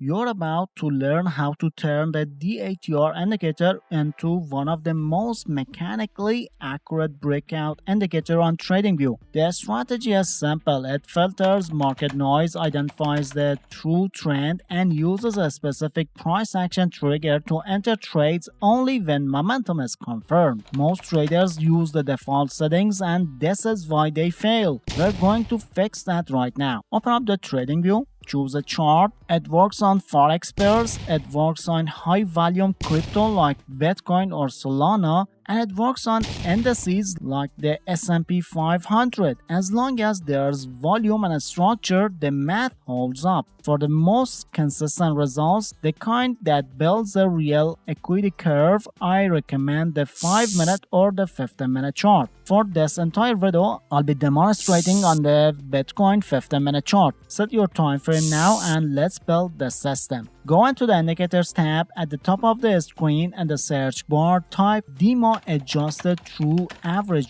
You're about to learn how to turn the DATR indicator into one of the most mechanically accurate breakout indicator on TradingView. The strategy is simple. It filters market noise, identifies the true trend, and uses a specific price action trigger to enter trades only when momentum is confirmed. Most traders use the default settings, and this is why they fail. We're going to fix that right now. Open up the TradingView. Choose a chart. It works on forex pairs, it works on high volume crypto like Bitcoin or Solana, and it works on indices like the S&P 500. As long as there's volume and a structure, the math holds up. For the most consistent results, the kind that builds a real equity curve, I recommend the 5-minute or the 15-minute chart. For this entire video, I'll be demonstrating on the Bitcoin 15-minute chart. Set your time frame now and let's build the system. Go into the Indicators tab at the top of the screen and the search bar type DEMA Adjusted True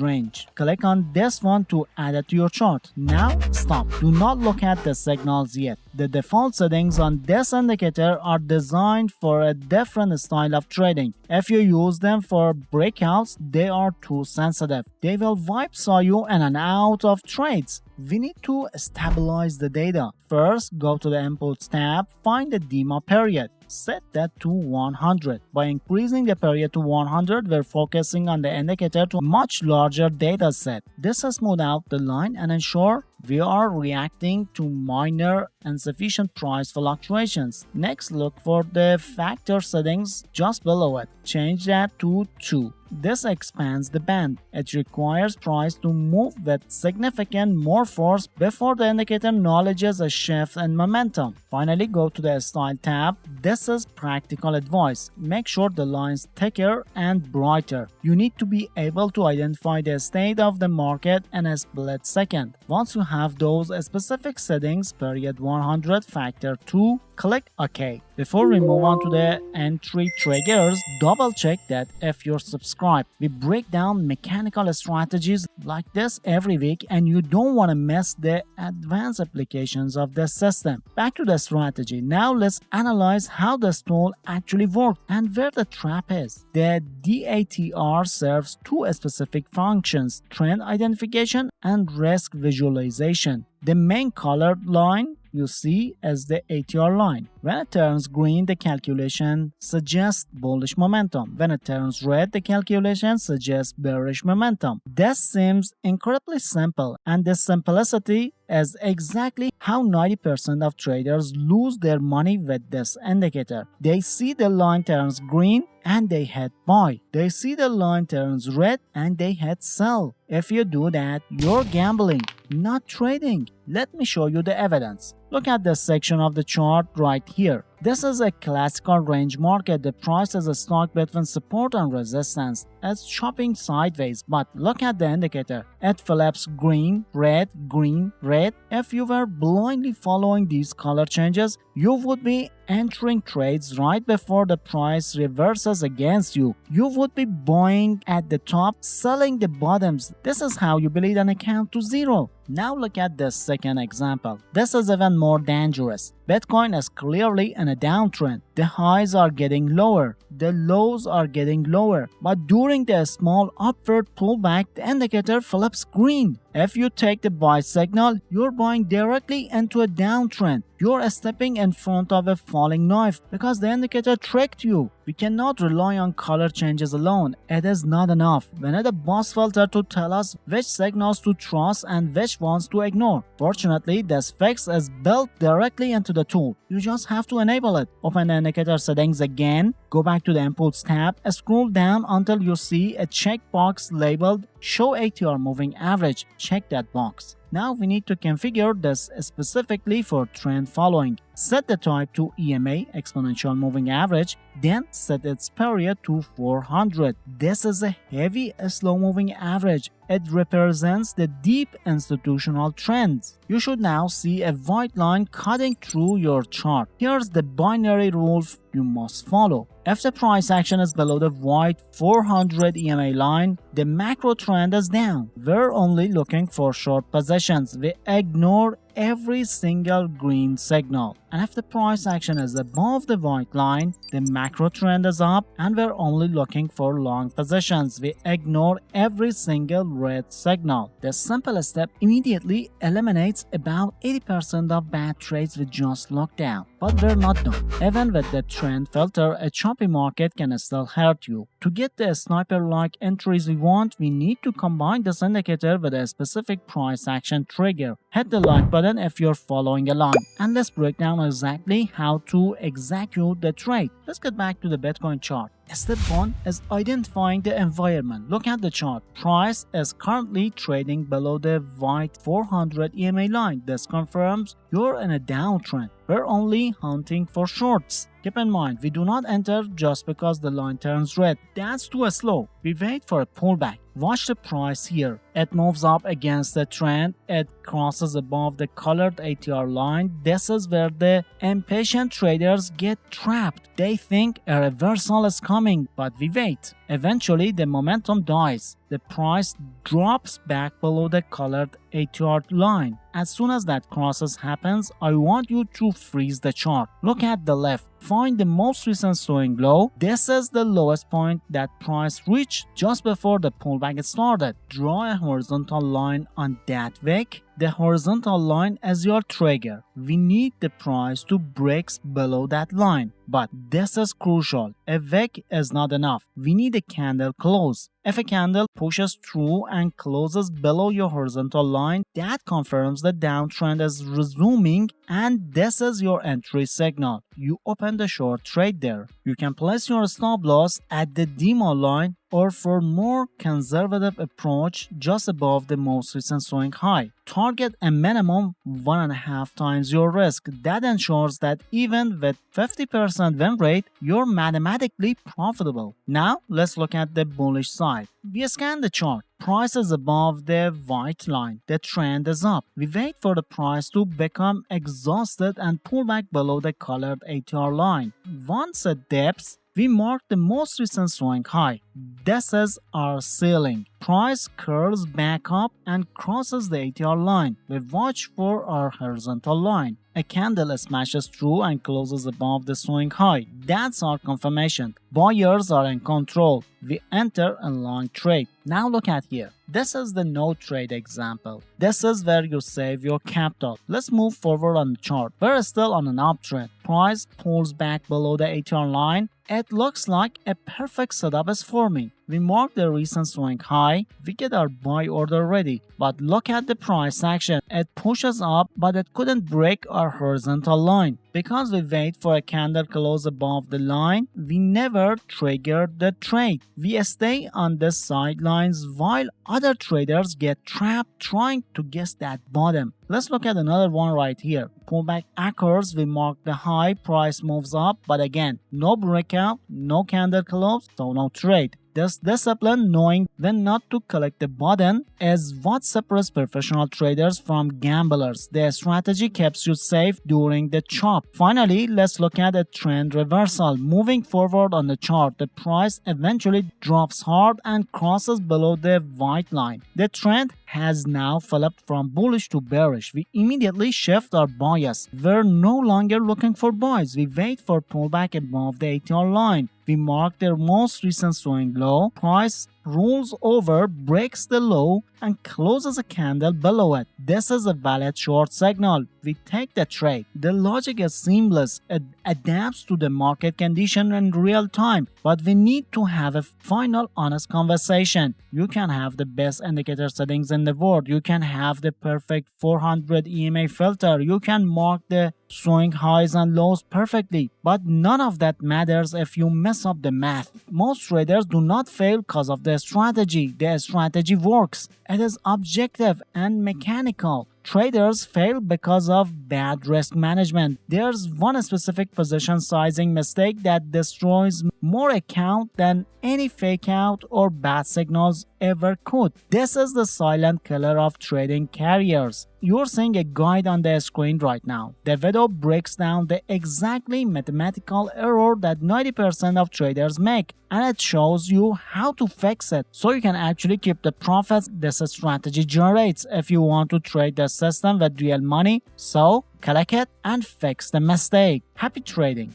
Range. Click on this one to add it to your chart. Now stop. Do not look at the signals yet. The default settings on this indicator are designed for a different style of trading. If you use them for breakouts, they are too sensitive. They will whipsaw you in and out of trades. We need to stabilize the data. First, go to the Inputs tab, find the DEMA period. Set that to 100. By increasing the period to 100, we're focusing on the indicator to a much larger data set. This will smooth out the line and ensure we are reacting to minor insufficient price fluctuations. Next, look for the factor settings just below it. Change that to 2. This expands the band. It requires price to move with significant more force before the indicator acknowledges a shift in momentum. Finally, go to the Style tab. This is practical advice. Make sure the line's thicker and brighter. You need to be able to identify the state of the market in a split second. Once you have those specific settings, period 100, factor 2, click OK. Before we move on to the entry triggers, double check that if you're subscribed. We break down mechanical strategies like this every week and you don't want to miss the advanced applications of this system. Back to the strategy. Now let's analyze how this tool actually works and where the trap is. The DATR serves two specific functions: trend identification and risk visualization. The main colored line you see is the ATR line. When it turns green, the calculation suggests bullish momentum. When it turns red, the calculation suggests bearish momentum. This seems incredibly simple, and this simplicity is exactly how 90% of traders lose their money with this indicator. They see the line turns green and they hit buy. They see the line turns red and they hit sell. If you do that, you're gambling, not trading. Let me show you the evidence. Look at this section of the chart right here. This is a classical range market. The price is stuck between support and resistance. It's chopping sideways, but look at the indicator. It flips green, red, green, red. If you were blindly following these color changes, you would be entering trades right before the price reverses against you. You would be buying at the top, selling the bottoms. This is how you bleed an account to zero. Now look at this second example. This is even more dangerous. Bitcoin is clearly in a downtrend. The highs are getting lower, the lows are getting lower, but during the small upward pullback, the indicator flips green. If you take the buy signal, you're buying directly into a downtrend. You're stepping in front of a falling knife because the indicator tricked you. We cannot rely on color changes alone. It is not enough. We need a boss filter to tell us which signals to trust and which ones to ignore. Fortunately, this fix is built directly into the tool. You just have to enable it. Open the indicator settings again. Go back to the Inputs tab. Scroll down until you see a checkbox labeled Show ATR Moving Average. Check that box. Now we need to configure this specifically for trend following. Set the type to EMA, exponential moving average, then set its period to 400. This is a heavy slow moving average. It represents the deep institutional trends. You should now see a white line cutting through your chart. Here's the binary rule you must follow. If the price action is below the white 400 EMA line, the macro trend is down. We're only looking for short positions. We ignore every single green signal. And if the price action is above the white line, the macro trend is up and we're only looking for long positions. We ignore every single red signal. This simple step immediately eliminates about 80% of bad trades we just looked at. But we're not done. Even with the trend filter, a choppy market can still hurt you. To get the sniper-like entries we want, we need to combine this indicator with a specific price action trigger. Hit the like button if you're following along, and let's break down exactly how to execute the trade. Let's get back to the Bitcoin chart. Step 1 is identifying the environment. Look at the chart. Price is currently trading below the white 400 EMA line. This confirms you're in a downtrend. We're only hunting for shorts. Keep in mind, we do not enter just because the line turns red. That's too slow. We wait for a pullback. Watch the price here. It moves up against the trend. It crosses above the colored ATR line. This is where the impatient traders get trapped. They think a reversal is coming, but we wait. Eventually, the momentum dies. The price drops back below the colored ATR line. As soon as that crosses happens, I want you to freeze the chart. Look at the left. Find the most recent swing low. This is the lowest point that price reached just before the pullback started. Draw a horizontal line on that wick. The horizontal line is your trigger. We need the price to break below that line. But this is crucial. A wick is not enough. We need a candle close. If a candle pushes through and closes below your horizontal line, that confirms the downtrend is resuming, and this is your entry signal. You open the short trade there. You can place your stop loss at the DEMA line, or for more conservative approach, just above the most recent swing high. Target a minimum 1.5 times your risk. That ensures that even with 50% win rate, you're mathematically profitable. Now, let's look at the bullish side. We scan the chart. Price is above the white line. The trend is up. We wait for the price to become exhausted and pull back below the colored ATR line. Once it dips, we mark the most recent swing high. This is our ceiling. Price curls back up and crosses the ATR line. We watch for our horizontal line. A candle smashes through and closes above the swing high. That's our confirmation. Buyers are in control. We enter a long trade. Now look at here. This is the no trade example. This is where you save your capital. Let's move forward on the chart. We're still on an uptrend. Price pulls back below the ATR line. It looks like a perfect setup is forming. We mark the recent swing high. We get our buy order ready. But look at the price action. It pushes up, but it couldn't break our horizontal line. Because we wait for a candle close above the line, we never trigger the trade. We stay on the sidelines while other traders get trapped trying to guess that bottom. Let's look at another one right here. Pullback occurs, we mark the high, price moves up, but again, no breakout, no candle close, so no trade. This discipline, knowing when not to collect the button, is what separates professional traders from gamblers. Their strategy keeps you safe during the chop. Finally, let's look at a trend reversal. Moving forward on the chart, the price eventually drops hard and crosses below the white line. The trend has now flipped from bullish to bearish. We immediately shift our bias. We're no longer looking for buys. We wait for pullback above the ATR line. We mark their most recent swing low. Price rolls over, breaks the low, and closes a candle below it. This is a valid short signal. We take the trade. The logic is seamless. It adapts to the market condition in real time. But we need to have a final honest conversation. You can have the best indicator settings in the world. You can have the perfect 400 EMA filter. You can mark the swing highs and lows perfectly. But none of that matters if you mess up the math. Most traders do not fail because of their strategy. Their strategy works. It is objective and mechanical. Traders fail because of bad risk management. There's one specific position sizing mistake that destroys more account than any fake out or bad signals ever could. This is the silent killer of trading careers. You're seeing a guide on the screen right now. The video breaks down the exactly mathematical error that 90% of traders make, and it shows you how to fix it so you can actually keep the profits this strategy generates. If you want to trade the system with real money, so click it and fix the mistake. Happy trading!